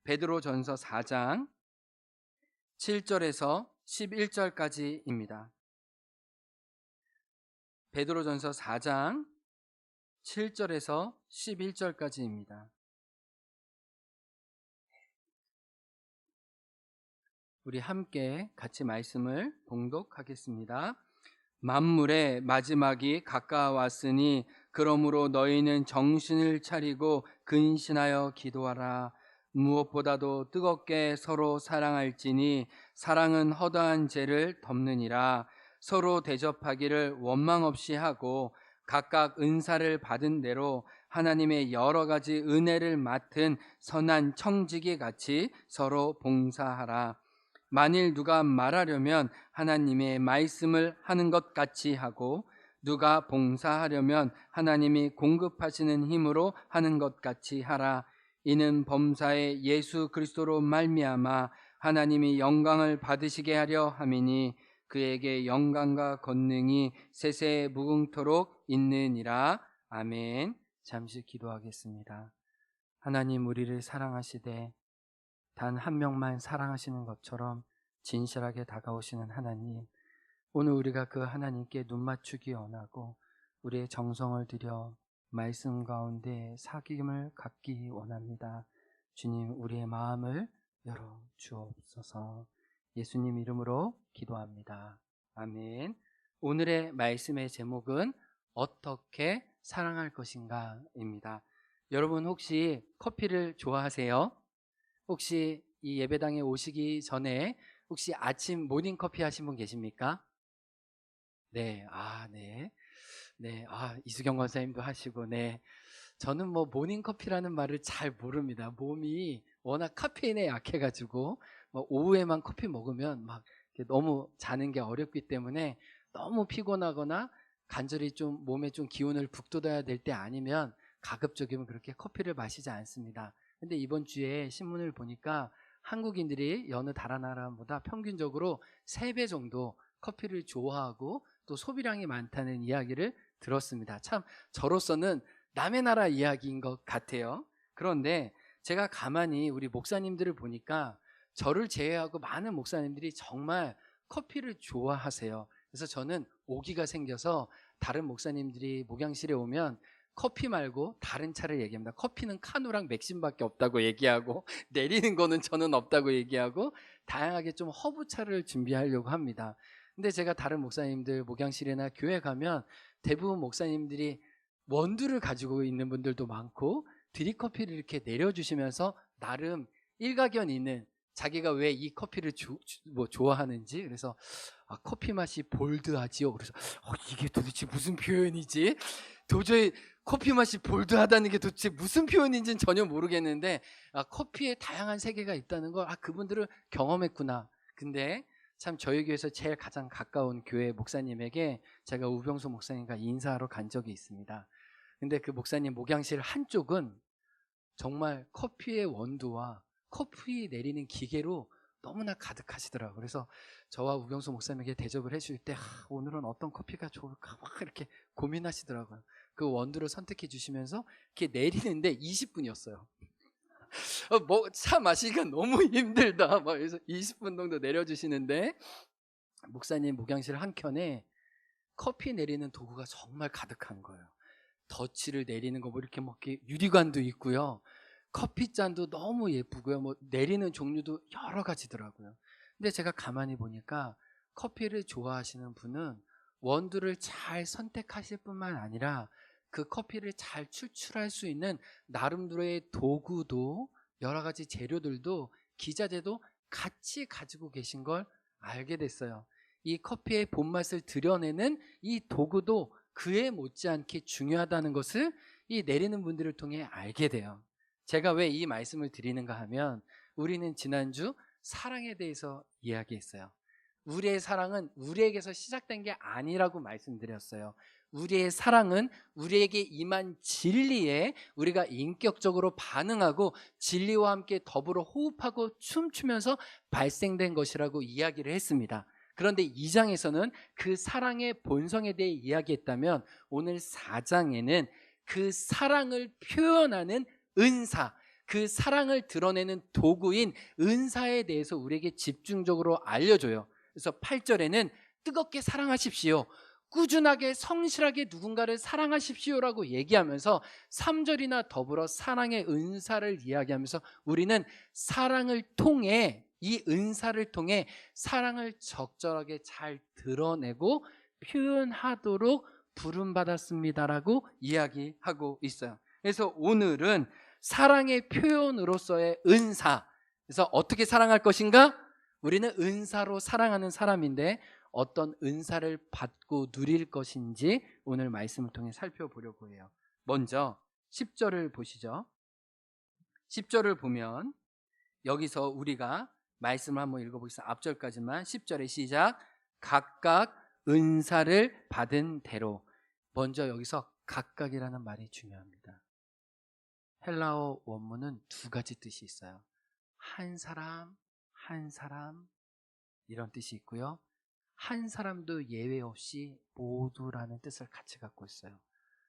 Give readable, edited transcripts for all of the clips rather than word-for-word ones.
베드로전서 4장 7절에서 11절까지입니다. 베드로전서 4장 7절에서 11절까지입니다. 우리 함께 같이 말씀을 봉독하겠습니다. 만물의 마지막이 가까웠으니 그러므로 너희는 정신을 차리고 근신하여 기도하라. 무엇보다도 뜨겁게 서로 사랑할지니 사랑은 허다한 죄를 덮느니라. 서로 대접하기를 원망 없이 하고 각각 은사를 받은 대로 하나님의 여러 가지 은혜를 맡은 선한 청지기 같이 서로 봉사하라. 만일 누가 말하려면 하나님의 말씀을 하는 것 같이 하고 누가 봉사하려면 하나님이 공급하시는 힘으로 하는 것 같이 하라. 이는 범사에 예수 그리스도로 말미암아 하나님이 영광을 받으시게 하려 함이니 그에게 영광과 권능이 세세 무궁토록 있느니라. 아멘. 잠시 기도하겠습니다. 하나님, 우리를 사랑하시되 단 한 명만 사랑하시는 것처럼 진실하게 다가오시는 하나님, 오늘 우리가 그 하나님께 눈 맞추기 원하고 우리의 정성을 들여 말씀 가운데 사귐을 갖기 원합니다. 주님, 우리의 마음을 열어 주옵소서. 예수님 이름으로 기도합니다. 아멘. 오늘의 말씀의 제목은 어떻게 사랑할 것인가입니다. 여러분, 혹시 커피를 좋아하세요? 혹시 이 예배당에 오시기 전에 혹시 아침 모닝커피 하신 분 계십니까? 네, 이수경 권사님도 하시고, 네. 저는 뭐 모닝커피라는 말을 잘 모릅니다. 몸이 워낙 카페인에 약해가지고, 뭐 오후에만 커피 먹으면 막 너무 자는 게 어렵기 때문에 너무 피곤하거나 간절히 좀 몸에 좀 기운을 북돋아야 될 때 아니면 가급적이면 그렇게 커피를 마시지 않습니다. 근데 이번 주에 신문을 보니까 한국인들이 여느 다른 나라보다 평균적으로 3배 정도 커피를 좋아하고 또 소비량이 많다는 이야기를 들었습니다. 참 저로서는 남의 나라 이야기인 것 같아요. 그런데 제가 가만히 우리 목사님들을 보니까 저를 제외하고 많은 목사님들이 정말 커피를 좋아하세요. 그래서 저는 오기가 생겨서 다른 목사님들이 목양실에 오면 커피 말고 다른 차를 얘기합니다. 커피는 카누랑 맥심밖에 없다고 얘기하고 내리는 거는 저는 없다고 얘기하고 다양하게 좀 허브차를 준비하려고 합니다. 근데 제가 다른 목사님들 목양실이나 교회 가면 대부분 목사님들이 원두를 가지고 있는 분들도 많고 드립커피를 이렇게 내려주시면서 나름 일가견 있는 자기가 왜 이 커피를 좋아하는지, 그래서 커피 맛이 볼드하지요. 그래서 이게 도대체 무슨 표현이지? 도저히 커피 맛이 볼드하다는 게 도대체 무슨 표현인지는 전혀 모르겠는데 커피에 다양한 세계가 있다는 걸 그분들은 경험했구나. 근데 참 저희 교회에서 제일 가장 가까운 교회 목사님에게 제가 우병수 목사님과 인사하러 간 적이 있습니다. 근데 그 목사님 목양실 한쪽은 정말 커피의 원두와 커피 내리는 기계로 너무나 가득하시더라고요. 그래서 저와 우병수 목사님에게 대접을 해줄 때 오늘은 어떤 커피가 좋을까 막 이렇게 고민하시더라고요. 그 원두를 선택해 주시면서 이렇게 내리는데 20분이었어요. 차 마시기가 너무 힘들다. 막 그래서 20분 정도 내려주시는데 목사님 목양실 한켠에 커피 내리는 도구가 정말 가득한 거예요. 덧치를 내리는 거 이렇게 유리관도 있고요. 커피잔도 너무 예쁘고요. 내리는 종류도 여러 가지더라고요. 근데 제가 가만히 보니까 커피를 좋아하시는 분은 원두를 잘 선택하실 뿐만 아니라 그 커피를 잘 추출할 수 있는 나름대로의 도구도 여러 가지 재료들도 기자재도 같이 가지고 계신 걸 알게 됐어요. 이 커피의 본맛을 드러내는 이 도구도 그에 못지않게 중요하다는 것을 이 내리는 분들을 통해 알게 돼요. 제가 왜 이 말씀을 드리는가 하면 우리는 지난주 사랑에 대해서 이야기했어요. 우리의 사랑은 우리에게서 시작된 게 아니라고 말씀드렸어요. 우리의 사랑은 우리에게 임한 진리에 우리가 인격적으로 반응하고 진리와 함께 더불어 호흡하고 춤추면서 발생된 것이라고 이야기를 했습니다. 그런데 2장에서는 그 사랑의 본성에 대해 이야기했다면 오늘 4장에는 그 사랑을 표현하는 은사, 그 사랑을 드러내는 도구인 은사에 대해서 우리에게 집중적으로 알려줘요. 그래서 8절에는 뜨겁게 사랑하십시오, 꾸준하게 성실하게 누군가를 사랑하십시오라고 얘기하면서 3절이나 더불어 사랑의 은사를 이야기하면서 우리는 사랑을 통해, 이 은사를 통해 사랑을 적절하게 잘 드러내고 표현하도록 부름받았습니다라고 이야기하고 있어요. 그래서 오늘은 사랑의 표현으로서의 은사, 그래서 어떻게 사랑할 것인가? 우리는 은사로 사랑하는 사람인데 어떤 은사를 받고 누릴 것인지 오늘 말씀을 통해 살펴보려고 해요. 먼저 10절을 보시죠. 10절을 보면 여기서 우리가 말씀을 한번 읽어보겠습니다. 앞절까지만. 10절에 시작. 각각 은사를 받은 대로. 먼저 여기서 각각이라는 말이 중요합니다. 헬라어 원문은 두 가지 뜻이 있어요. 한 사람, 한 사람, 이런 뜻이 있고요. 한 사람도 예외 없이 모두라는 뜻을 같이 갖고 있어요.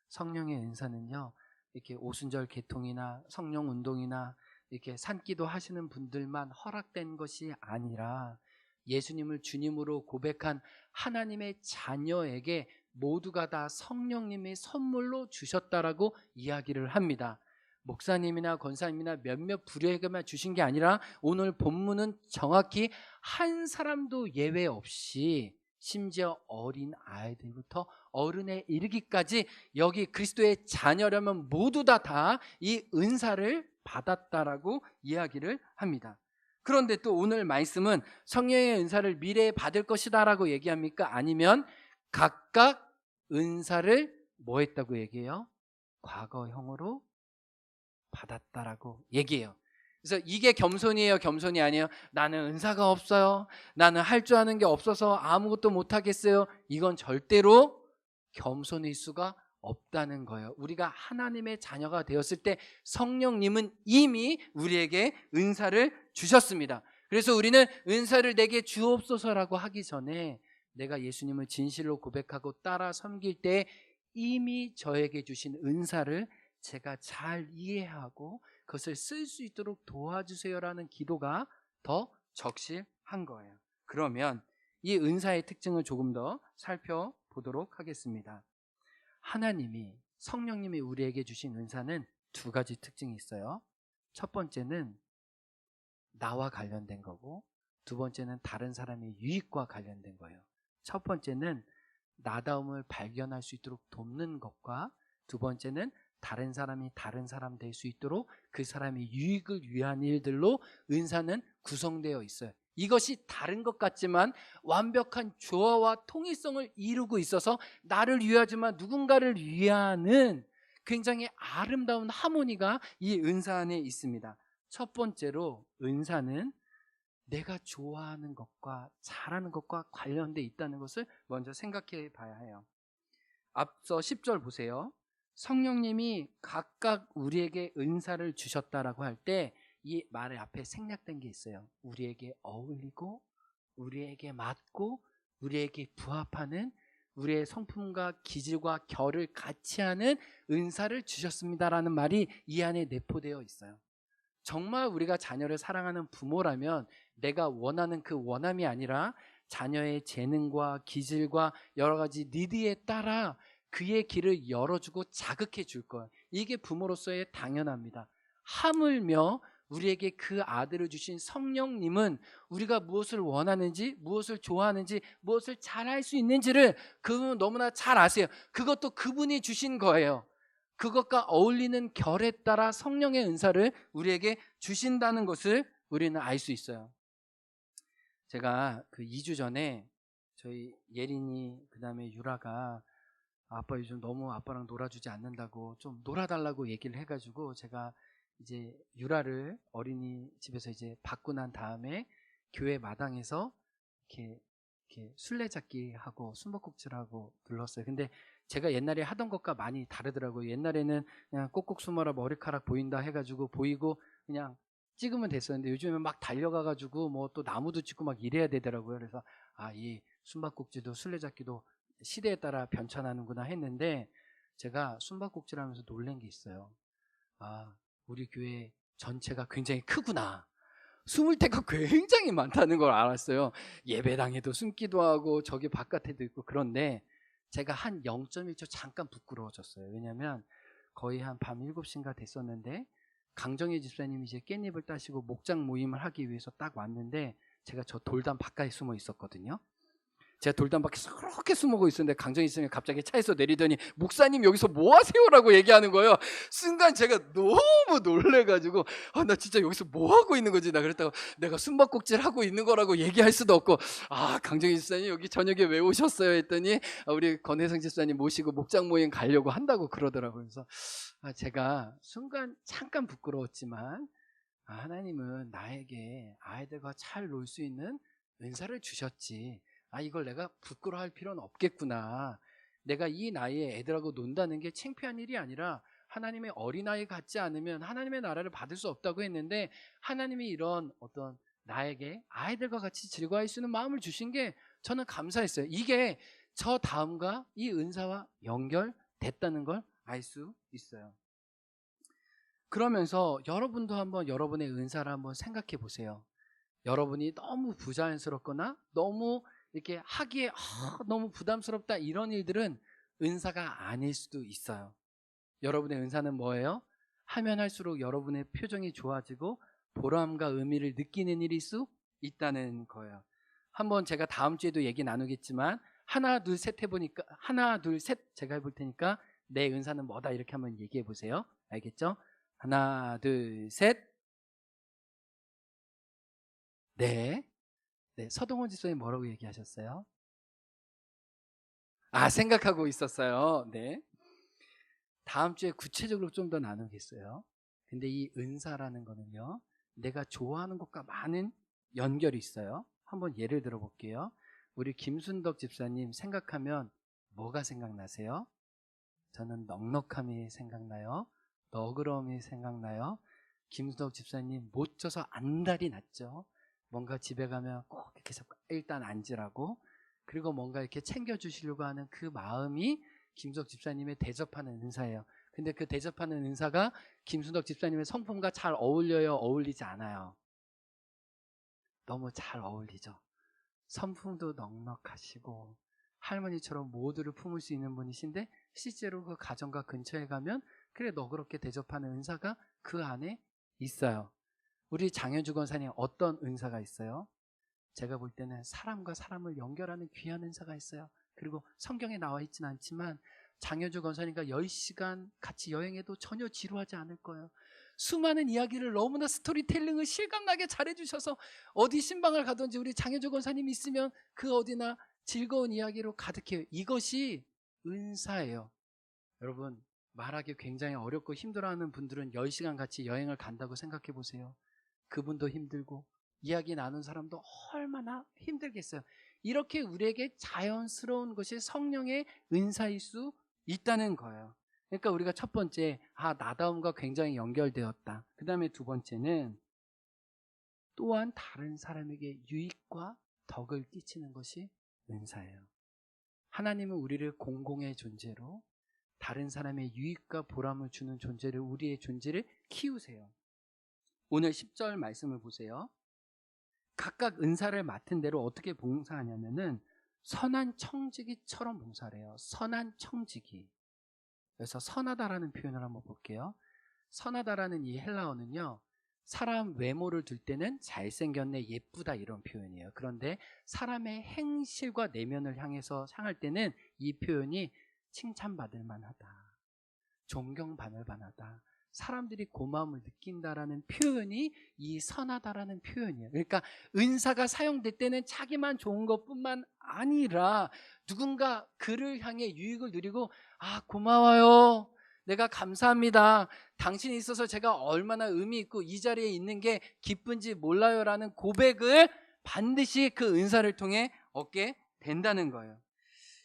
성령의 은사는요, 이렇게 오순절 개통이나 성령 운동이나 이렇게 산기도 하시는 분들만 허락된 것이 아니라 예수님을 주님으로 고백한 하나님의 자녀에게 모두가 다 성령님의 선물로 주셨다라고 이야기를 합니다. 목사님이나 권사님이나 몇몇 부류에게만 주신 게 아니라 오늘 본문은 정확히 한 사람도 예외 없이, 심지어 어린 아이들부터 어른에 이르기까지 여기 그리스도의 자녀라면 모두 다 이 은사를 받았다라고 이야기를 합니다. 그런데 또 오늘 말씀은 성령의 은사를 미래에 받을 것이다 라고 얘기합니까? 아니면 각각 은사를 뭐 했다고 얘기해요? 과거형으로 받았다라고 얘기해요. 그래서 이게 겸손이에요, 겸손이 아니에요? 나는 은사가 없어요, 나는 할 줄 아는 게 없어서 아무것도 못하겠어요. 이건 절대로 겸손일 수가 없다는 거예요. 우리가 하나님의 자녀가 되었을 때 성령님은 이미 우리에게 은사를 주셨습니다. 그래서 우리는 은사를 내게 주옵소서라고 하기 전에 내가 예수님을 진실로 고백하고 따라 섬길 때 이미 저에게 주신 은사를 제가 잘 이해하고 그것을 쓸 수 있도록 도와주세요라는 기도가 더 적실한 거예요. 그러면 이 은사의 특징을 조금 더 살펴보도록 하겠습니다. 하나님이, 성령님이 우리에게 주신 은사는 두 가지 특징이 있어요. 첫 번째는 나와 관련된 거고, 두 번째는 다른 사람의 유익과 관련된 거예요. 첫 번째는 나다움을 발견할 수 있도록 돕는 것과, 두 번째는 다른 사람이 다른 사람 될 수 있도록 그 사람의 유익을 위한 일들로 은사는 구성되어 있어요. 이것이 다른 것 같지만 완벽한 조화와 통일성을 이루고 있어서 나를 위하지만 누군가를 위하는 굉장히 아름다운 하모니가 이 은사 안에 있습니다. 첫 번째로 은사는 내가 좋아하는 것과 잘하는 것과 관련돼 있다는 것을 먼저 생각해 봐야 해요. 앞서 10절 보세요. 성령님이 각각 우리에게 은사를 주셨다라고 할 때 이 말의 앞에 생략된 게 있어요. 우리에게 어울리고, 우리에게 맞고, 우리에게 부합하는, 우리의 성품과 기질과 결을 같이 하는 은사를 주셨습니다라는 말이 이 안에 내포되어 있어요. 정말 우리가 자녀를 사랑하는 부모라면 내가 원하는 그 원함이 아니라 자녀의 재능과 기질과 여러 가지 니드에 따라 그의 길을 열어주고 자극해 줄 거예요. 이게 부모로서의 당연합니다. 하물며 우리에게 그 아들을 주신 성령님은 우리가 무엇을 원하는지, 무엇을 좋아하는지, 무엇을 잘할 수 있는지를 그분은 너무나 잘 아세요. 그것도 그분이 주신 거예요. 그것과 어울리는 결에 따라 성령의 은사를 우리에게 주신다는 것을 우리는 알 수 있어요. 제가 그 2주 전에 저희 예린이 그다음에 유라가 아빠 요즘 너무 아빠랑 놀아주지 않는다고 좀 놀아달라고 얘기를 해가지고 제가 이제 유라를 어린이집에서 이제 받고 난 다음에 교회 마당에서 이렇게 술래잡기 하고 숨바꼭질하고 눌렀어요. 근데 제가 옛날에 하던 것과 많이 다르더라고요. 옛날에는 그냥 꼭꼭 숨어라 머리카락 보인다 해가지고 보이고 그냥 찍으면 됐었는데 요즘엔 막 달려가가지고 뭐 또 나무도 찍고 막 이래야 되더라고요. 그래서 이 숨바꼭질도 술래잡기도 시대에 따라 변천하는구나 했는데 제가 숨바꼭질 하면서 놀란 게 있어요. 우리 교회 전체가 굉장히 크구나. 숨을 데가 굉장히 많다는 걸 알았어요. 예배당에도 숨기도 하고 저기 바깥에도 있고. 그런데 제가 한 0.1초 잠깐 부끄러워졌어요. 왜냐하면 거의 한 밤 7시인가 됐었는데 강정희 집사님이 이제 깻잎을 따시고 목장 모임을 하기 위해서 딱 왔는데 제가 저 돌담 바깥에 숨어 있었거든요. 제가 돌담 밖에서 그렇게 숨어고 있었는데 강정희 집사님이 갑자기 차에서 내리더니 목사님 여기서 뭐 하세요라고 얘기하는 거예요. 순간 제가 너무 놀래가지고 나 진짜 여기서 뭐 하고 있는 거지. 나 그랬다가 내가 숨바꼭질 하고 있는 거라고 얘기할 수도 없고 강정희 집사님 여기 저녁에 왜 오셨어요 했더니 우리 권혜성 집사님 모시고 목장 모임 가려고 한다고 그러더라고요. 그래서 제가 순간 잠깐 부끄러웠지만 하나님은 나에게 아이들과 잘 놀 수 있는 은사를 주셨지. 이걸 내가 부끄러워할 필요는 없겠구나. 내가 이 나이에 애들하고 논다는 게 창피한 일이 아니라 하나님의 어린아이 같지 않으면 하나님의 나라를 받을 수 없다고 했는데 하나님이 이런 어떤 나에게 아이들과 같이 즐거워할 수 있는 마음을 주신 게 저는 감사했어요. 이게 저 다음과 이 은사와 연결됐다는 걸 알 수 있어요. 그러면서 여러분도 한번 여러분의 은사를 한번 생각해 보세요. 여러분이 너무 부자연스럽거나 너무 이렇게 하기에 너무 부담스럽다 이런 일들은 은사가 아닐 수도 있어요. 여러분의 은사는 뭐예요? 하면 할수록 여러분의 표정이 좋아지고 보람과 의미를 느끼는 일일 수 있다는 거예요. 한번 제가 다음 주에도 얘기 나누겠지만 하나 둘 셋 해보니까 하나 둘 셋 제가 해볼 테니까 내 은사는 뭐다 이렇게 한번 얘기해 보세요. 알겠죠? 하나 둘 셋. 네. 서동원 집사님 뭐라고 얘기하셨어요? 생각하고 있었어요. 네. 다음 주에 구체적으로 좀 더 나누겠어요. 근데 이 은사라는 거는요, 내가 좋아하는 것과 많은 연결이 있어요. 한번 예를 들어 볼게요. 우리 김순덕 집사님 생각하면 뭐가 생각나세요? 저는 넉넉함이 생각나요. 너그러움이 생각나요. 김순덕 집사님 못 져서 안달이 났죠. 뭔가 집에 가면 꼭 이렇게 잡고 일단 앉으라고, 그리고 뭔가 이렇게 챙겨주시려고 하는 그 마음이 김순덕 집사님의 대접하는 은사예요. 근데 그 대접하는 은사가 김순덕 집사님의 성품과 잘 어울려요? 어울리지 않아요? 너무 잘 어울리죠. 성품도 넉넉하시고 할머니처럼 모두를 품을 수 있는 분이신데 실제로 그 가정과 근처에 가면 그래 너그럽게 대접하는 은사가 그 안에 있어요. 우리 장현주 권사님 어떤 은사가 있어요? 제가 볼 때는 사람과 사람을 연결하는 귀한 은사가 있어요. 그리고 성경에 나와 있지는 않지만 장현주 권사님과 10시간 같이 여행해도 전혀 지루하지 않을 거예요. 수많은 이야기를 너무나 스토리텔링을 실감나게 잘해주셔서 어디 신방을 가든지 우리 장현주 권사님 있으면 그 어디나 즐거운 이야기로 가득해요. 이것이 은사예요. 여러분, 말하기 굉장히 어렵고 힘들어하는 분들은 10시간 같이 여행을 간다고 생각해 보세요. 그분도 힘들고 이야기 나눈 사람도 얼마나 힘들겠어요. 이렇게 우리에게 자연스러운 것이 성령의 은사일 수 있다는 거예요. 그러니까 우리가 첫 번째 나다움과 굉장히 연결되었다. 그 다음에 두 번째는 또한 다른 사람에게 유익과 덕을 끼치는 것이 은사예요. 하나님은 우리를 공공의 존재로 다른 사람의 유익과 보람을 주는 존재를, 우리의 존재를 키우세요. 오늘 10절 말씀을 보세요. 각각 은사를 맡은 대로 어떻게 봉사하냐면은 선한 청지기처럼 봉사를 해요. 선한 청지기. 그래서 선하다라는 표현을 한번 볼게요. 선하다라는 이 헬라어는요, 사람 외모를 둘 때는 잘생겼네, 예쁘다 이런 표현이에요. 그런데 사람의 행실과 내면을 향할 때는 이 표현이 칭찬받을 만하다, 존경받을 만하다, 사람들이 고마움을 느낀다라는 표현이 이 선하다라는 표현이에요. 그러니까 은사가 사용될 때는 자기만 좋은 것뿐만 아니라 누군가 그를 향해 유익을 누리고 고마워요, 내가 감사합니다, 당신이 있어서 제가 얼마나 의미 있고 이 자리에 있는 게 기쁜지 몰라요라는 고백을 반드시 그 은사를 통해 얻게 된다는 거예요.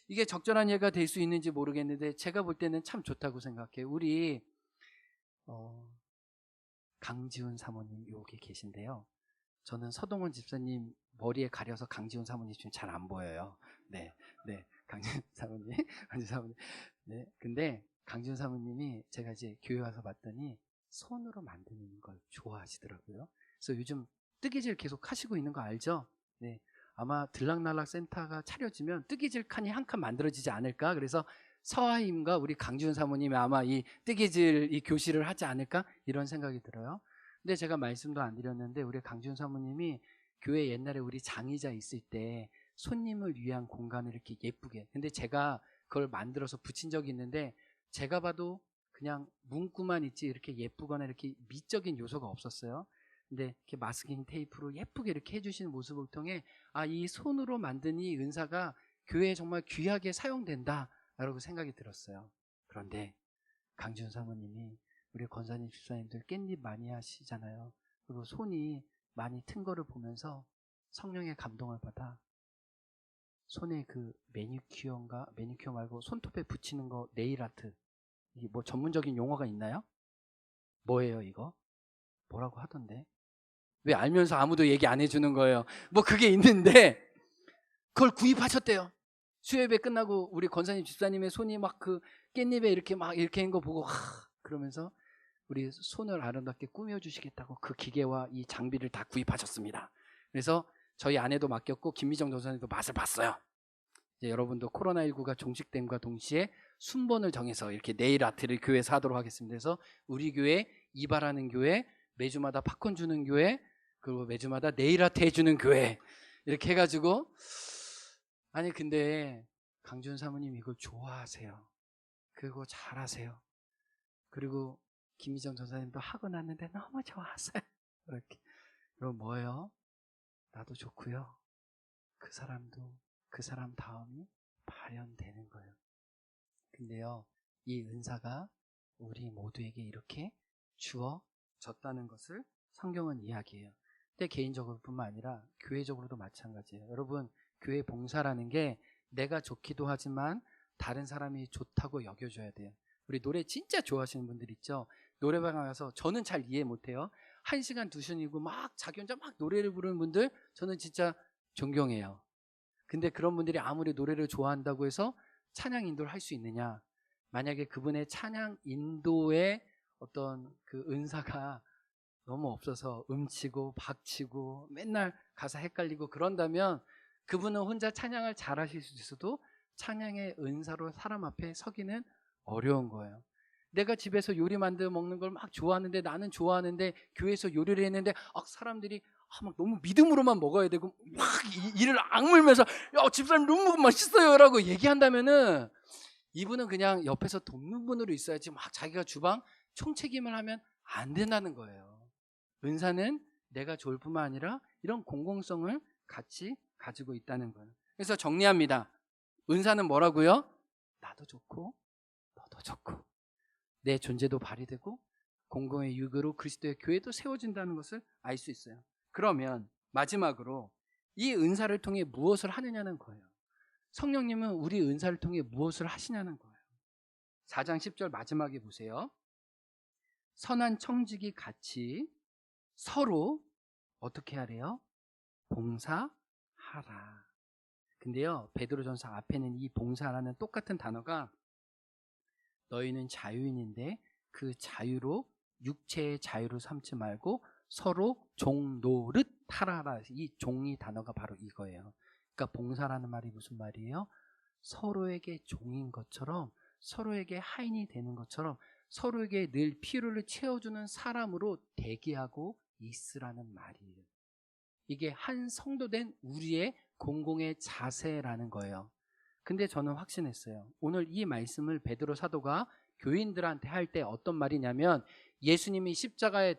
이게 적절한 예가 될 수 있는지 모르겠는데 제가 볼 때는 참 좋다고 생각해요. 우리 강지훈 사모님 여기 계신데요. 저는 서동원 집사님 머리에 가려서 강지훈 사모님 지금 잘 안 보여요. 네, 강지훈 사모님, 강지훈 사모님. 네, 근데 강지훈 사모님이 제가 이제 교회 와서 봤더니 손으로 만드는 걸 좋아하시더라고요. 그래서 요즘 뜨개질 계속 하시고 있는 거 알죠? 네, 아마 들락날락 센터가 차려지면 뜨개질 칸이 한 칸 만들어지지 않을까. 그래서 서하임과 우리 강지훈 사모님이 아마 이 뜨개질 이 교실을 하지 않을까 이런 생각이 들어요. 근데 제가 말씀도 안 드렸는데 우리 강지훈 사모님이 교회 옛날에 우리 장의자 있을 때 손님을 위한 공간을 이렇게 예쁘게, 근데 제가 그걸 만들어서 붙인 적이 있는데 제가 봐도 그냥 문구만 있지 이렇게 예쁘거나 이렇게 미적인 요소가 없었어요. 근데 이렇게 마스킹 테이프로 예쁘게 이렇게 해주시는 모습을 통해 아, 이 손으로 만든 이 은사가 교회에 정말 귀하게 사용된다 라고 생각이 들었어요. 그런데 강지훈 사모님이 우리 권사님 집사님들 깻잎 많이 하시잖아요. 그리고 손이 많이 튼 거를 보면서 성령의 감동을 받아 손에 그 매니큐어 말고 손톱에 붙이는 거 네일 아트, 이게 뭐 전문적인 용어가 있나요? 뭐예요 이거? 뭐라고 하던데? 왜 알면서 아무도 얘기 안 해주는 거예요? 뭐 그게 있는데 그걸 구입하셨대요. 수요예배 끝나고 우리 권사님 집사님의 손이 막 그 깻잎에 이렇게 막 이렇게 한 거 보고 그러면서 우리 손을 아름답게 꾸며주시겠다고 그 기계와 이 장비를 다 구입하셨습니다. 그래서 저희 아내도 맡겼고 김미정 전사님도 맛을 봤어요. 이제 여러분도 코로나19가 종식됨과 동시에 순번을 정해서 이렇게 네일 아트를 교회에서 하도록 하겠습니다. 그래서 우리 교회 이발하는 교회, 매주마다 팝콘 주는 교회, 그리고 매주마다 네일 아트 해주는 교회 이렇게 해가지고, 아니 근데 강준 사모님 이걸 좋아하세요. 그리고 잘하세요. 그리고 김미정 전사님도 하고 났는데 너무 좋았어요. 이렇게. 그럼 뭐예요? 나도 좋고요. 그 사람도 그 사람 다음이 발현되는 거예요. 근데요, 이 은사가 우리 모두에게 이렇게 주어졌다는 것을 성경은 이야기해요. 근데 개인적으로 뿐만 아니라 교회적으로도 마찬가지예요. 여러분, 교회 봉사라는 게 내가 좋기도 하지만 다른 사람이 좋다고 여겨줘야 돼요. 우리 노래 진짜 좋아하시는 분들 있죠? 노래방에 가서 저는 잘 이해 못해요. 1시간 2시간이고 막 자기 혼자 막 노래를 부르는 분들 저는 진짜 존경해요. 근데 그런 분들이 아무리 노래를 좋아한다고 해서 찬양 인도를 할 수 있느냐? 만약에 그분의 찬양 인도의 어떤 그 은사가 너무 없어서 음치고 박치고 맨날 가사 헷갈리고 그런다면 그분은 혼자 찬양을 잘 하실 수 있어도 찬양의 은사로 사람 앞에 서기는 어려운 거예요. 내가 집에서 요리 만들어 먹는 걸 막 좋아하는데, 나는 좋아하는데 교회에서 요리를 했는데 사람들이 막 너무 믿음으로만 먹어야 되고 막 이를 악물면서 야 집사님 너무 맛있어요 라고 얘기한다면은 이분은 그냥 옆에서 돕는 분으로 있어야지 막 자기가 주방 총책임을 하면 안 된다는 거예요. 은사는 내가 좋을 뿐만 아니라 이런 공공성을 같이 가지고 있다는 거예요. 그래서 정리합니다. 은사는 뭐라고요? 나도 좋고 너도 좋고 내 존재도 발휘되고 공공의 유교로 그리스도의 교회도 세워진다는 것을 알 수 있어요. 그러면 마지막으로 이 은사를 통해 무엇을 하느냐는 거예요. 성령님은 우리 은사를 통해 무엇을 하시냐는 거예요. 4장 10절 마지막에 보세요. 선한 청지기 같이 서로 어떻게 하래요? 봉사하라. 근데요, 베드로전서 앞에는 이 봉사라는 똑같은 단어가 너희는 자유인인데 그 자유로 육체의 자유로 삼지 말고 서로 종 노릇 하라라. 이 종이 단어가 바로 이거예요. 그러니까 봉사라는 말이 무슨 말이에요? 서로에게 종인 것처럼, 서로에게 하인이 되는 것처럼 서로에게 늘 필요를 채워주는 사람으로 대기하고 있으라는 말이에요. 이게 한 성도된 우리의 공공의 자세라는 거예요. 근데 저는 확신했어요. 오늘 이 말씀을 베드로 사도가 교인들한테 할 때 어떤 말이냐면, 예수님이 십자가에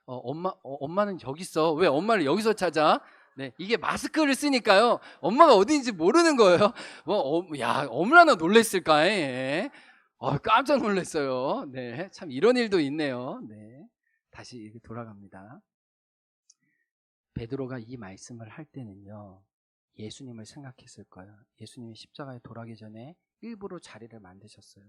엄마는 여기 있어. 왜 엄마를 여기서 찾아? 네, 이게 마스크를 쓰니까요. 엄마가 어디인지 모르는 거예요. 야, 얼마나 놀랬을까? 예. 깜짝 놀랐어요. 네, 참 이런 일도 있네요. 네, 다시 이렇게 돌아갑니다. 베드로가 이 말씀을 할 때는요, 예수님을 생각했을 거예요. 예수님이 십자가에 돌아가기 전에 일부러 자리를 만드셨어요.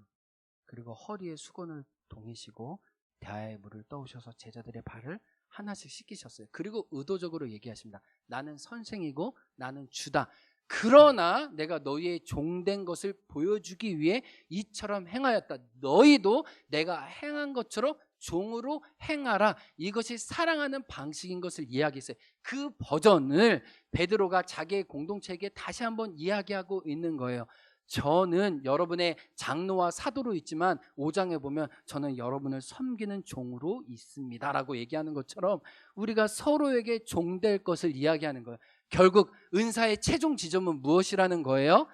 그리고 허리에 수건을 동이시고 대하의 물을 떠오셔서 제자들의 발을 하나씩 씻기셨어요. 그리고 의도적으로 얘기하십니다. 나는 선생이고 나는 주다. 그러나 내가 너희의 종된 것을 보여주기 위해 이처럼 행하였다. 너희도 내가 행한 것처럼 종으로 행하라. 이것이 사랑하는 방식인 것을 이야기했어요. 그 버전을 베드로가 자기의 공동체에게 다시 한번 이야기하고 있는 거예요. 저는 여러분의 장로와 사도로 있지만 5장에 보면 저는 여러분을 섬기는 종으로 있습니다 라고 얘기하는 것처럼 우리가 서로에게 종될 것을 이야기하는 거예요. 결국 은사의 최종 지점은 무엇이라는 거예요?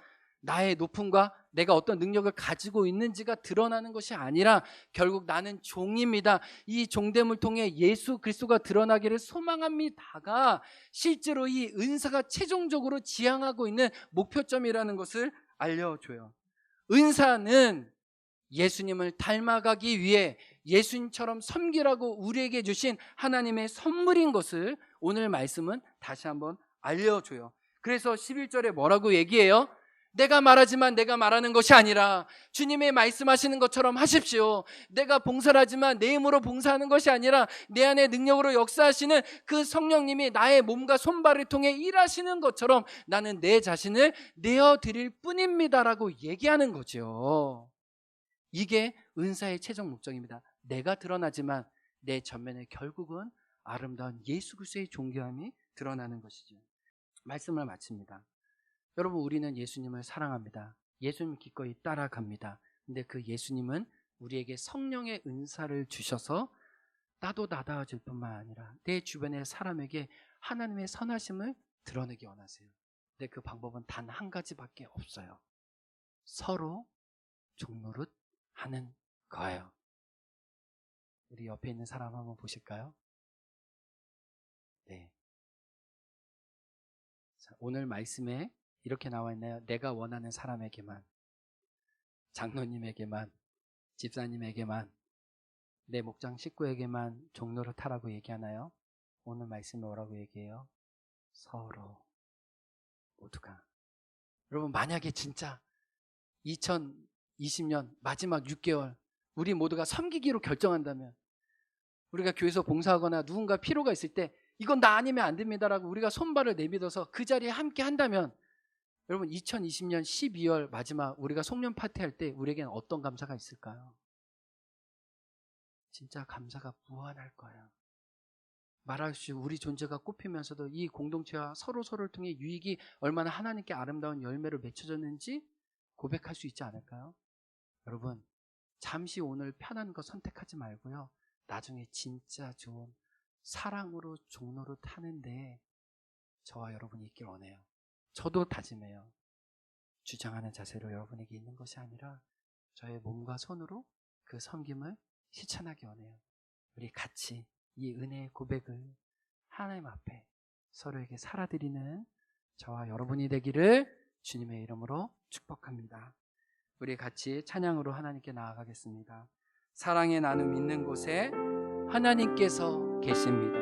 나의 높음과 내가 어떤 능력을 가지고 있는지가 드러나는 것이 아니라 결국 나는 종입니다. 이 종됨을 통해 예수 그리스도가 드러나기를 소망합니다가 실제로 이 은사가 최종적으로 지향하고 있는 목표점이라는 것을 알려줘요. 은사는 예수님을 닮아가기 위해 예수님처럼 섬기라고 우리에게 주신 하나님의 선물인 것을 오늘 말씀은 다시 한번 알려줘요. 그래서 11절에 뭐라고 얘기해요? 내가 말하지만 내가 말하는 것이 아니라 주님의 말씀하시는 것처럼 하십시오. 내가 봉사를 하지만 내 힘으로 봉사하는 것이 아니라 내 안에 능력으로 역사하시는 그 성령님이 나의 몸과 손발을 통해 일하시는 것처럼 나는 내 자신을 내어드릴 뿐입니다라고 얘기하는 거죠. 이게 은사의 최종 목적입니다. 내가 드러나지만 내 전면에 결국은 아름다운 예수 그리스도의 존귀함이 드러나는 것이죠. 말씀을 마칩니다. 여러분, 우리는 예수님을 사랑합니다. 예수님 기꺼이 따라갑니다. 근데 그 예수님은 우리에게 성령의 은사를 주셔서 나도 나다워질 뿐만 아니라 내 주변의 사람에게 하나님의 선하심을 드러내기 원하세요. 근데 그 방법은 단 한 가지밖에 없어요. 서로 종노릇 하는 거예요. 우리 옆에 있는 사람 한번 보실까요? 네. 자, 오늘 말씀에 이렇게 나와 있나요? 내가 원하는 사람에게만, 장로님에게만, 집사님에게만, 내 목장 식구에게만 종로를 타라고 얘기하나요? 오늘 말씀에 뭐라고 얘기해요? 서로 모두가. 여러분, 만약에 진짜 2020년 마지막 6개월 우리 모두가 섬기기로 결정한다면, 우리가 교회에서 봉사하거나 누군가 필요가 있을 때 이건 나 아니면 안 됩니다라고 우리가 손발을 내밀어서 그 자리에 함께 한다면, 여러분 2020년 12월 마지막 우리가 송년 파티할 때 우리에게는 어떤 감사가 있을까요? 진짜 감사가 무한할 거예요. 말할 수 우리 존재가 꼽히면서도 이 공동체와 서로를 통해 유익이 얼마나 하나님께 아름다운 열매로 맺혀졌는지 고백할 수 있지 않을까요? 여러분, 잠시 오늘 편한 거 선택하지 말고요, 나중에 진짜 좋은 사랑으로 종로를 타는데 저와 여러분이 있길 원해요. 저도 다짐해요. 주장하는 자세로 여러분에게 있는 것이 아니라 저의 몸과 손으로 그 섬김을 실천하기 원해요. 우리 같이 이 은혜의 고백을 하나님 앞에 서로에게 살아드리는 저와 여러분이 되기를 주님의 이름으로 축복합니다. 우리 같이 찬양으로 하나님께 나아가겠습니다. 사랑의 나눔 있는 곳에 하나님께서 계십니다.